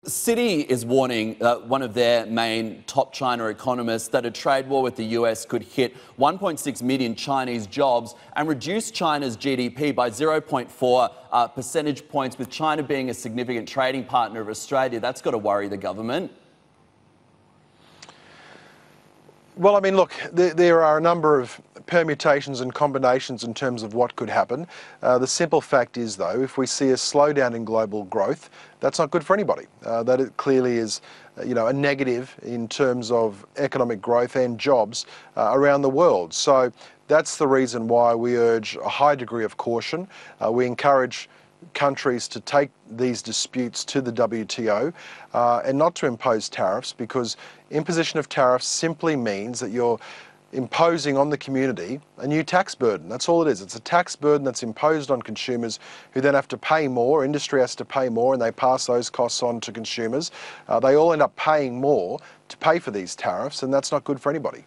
Citi is warning one of their main top China economists that a trade war with the US could hit 1.6 million Chinese jobs and reduce China's GDP by 0.4 percentage points, with China being a significant trading partner of Australia. That's got to worry the government. Well, I mean, look, there are a number of permutations and combinations in terms of what could happen. The simple fact is, though, if we see a slowdown in global growth, that's not good for anybody. That it clearly is, a negative in terms of economic growth and jobs around the world. So that's the reason why we urge a high degree of caution. We encourage countries to take these disputes to the WTO and not to impose tariffs, because imposition of tariffs simply means that you're imposing on the community a new tax burden. That's all it is. It's a tax burden that's imposed on consumers, who then have to pay more. Industry has to pay more, and they pass those costs on to consumers. They all end up paying more to pay for these tariffs, and that's not good for anybody.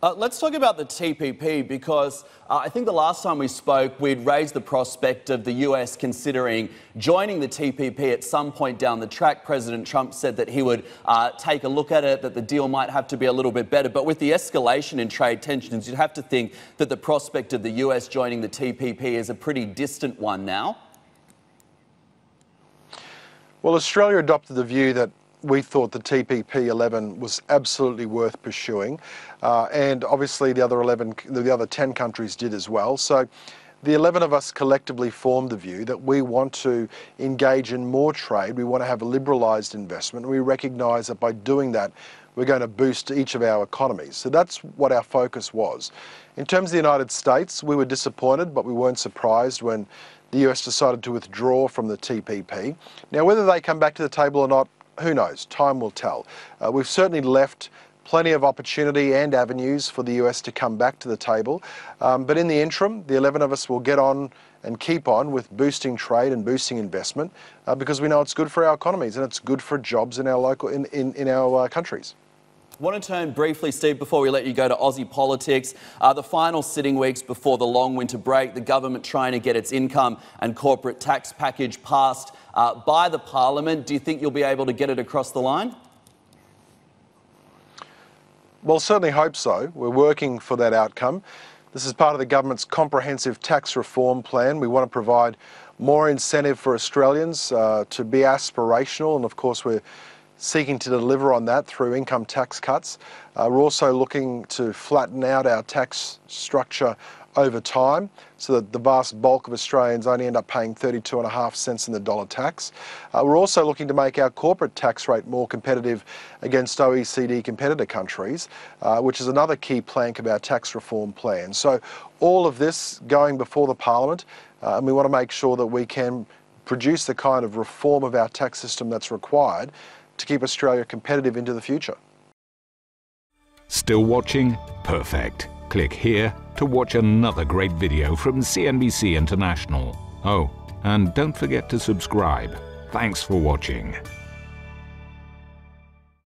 Let's talk about the TPP, because I think the last time we spoke, we'd raised the prospect of the US considering joining the TPP at some point down the track. President Trump said that he would take a look at it, that the deal might have to be a little bit better. But with the escalation in trade tensions, you'd have to think that the prospect of the US joining the TPP is a pretty distant one now. Well, Australia adopted the view that we thought the TPP 11 was absolutely worth pursuing, and obviously the other 10 countries did as well. So the 11 of us collectively formed the view that we want to engage in more trade. We want to have a liberalised investment. We recognise that by doing that, we're going to boost each of our economies. So that's what our focus was. In terms of the United States, we were disappointed, but we weren't surprised when the US decided to withdraw from the TPP. Now, whether they come back to the table or not, who knows? Time will tell. We've certainly left plenty of opportunity and avenues for the US to come back to the table. But in the interim, the 11 of us will get on and keep on with boosting trade and boosting investment, because we know it's good for our economies and it's good for jobs in our in our countries. I want to turn briefly, Steve, before we let you go, to Aussie politics. The final sitting weeks before the long winter break, the government trying to get its income and corporate tax package passed by the Parliament. Do you think you'll be able to get it across the line? Well, certainly hope so. We're working for that outcome. This is part of the government's comprehensive tax reform plan. We want to provide more incentive for Australians to be aspirational, and of course we're seeking to deliver on that through income tax cuts. We're also looking to flatten out our tax structure over time, so that the vast bulk of Australians only end up paying 32.5 cents in the dollar tax. We're also looking to make our corporate tax rate more competitive against OECD competitor countries, which is another key plank of our tax reform plan. So all of this going before the Parliament, and we want to make sure that we can produce the kind of reform of our tax system that's required to keep Australia competitive into the future. Still watching? Perfect. Click here to watch another great video from CNBC International. Oh, and don't forget to subscribe. Thanks for watching.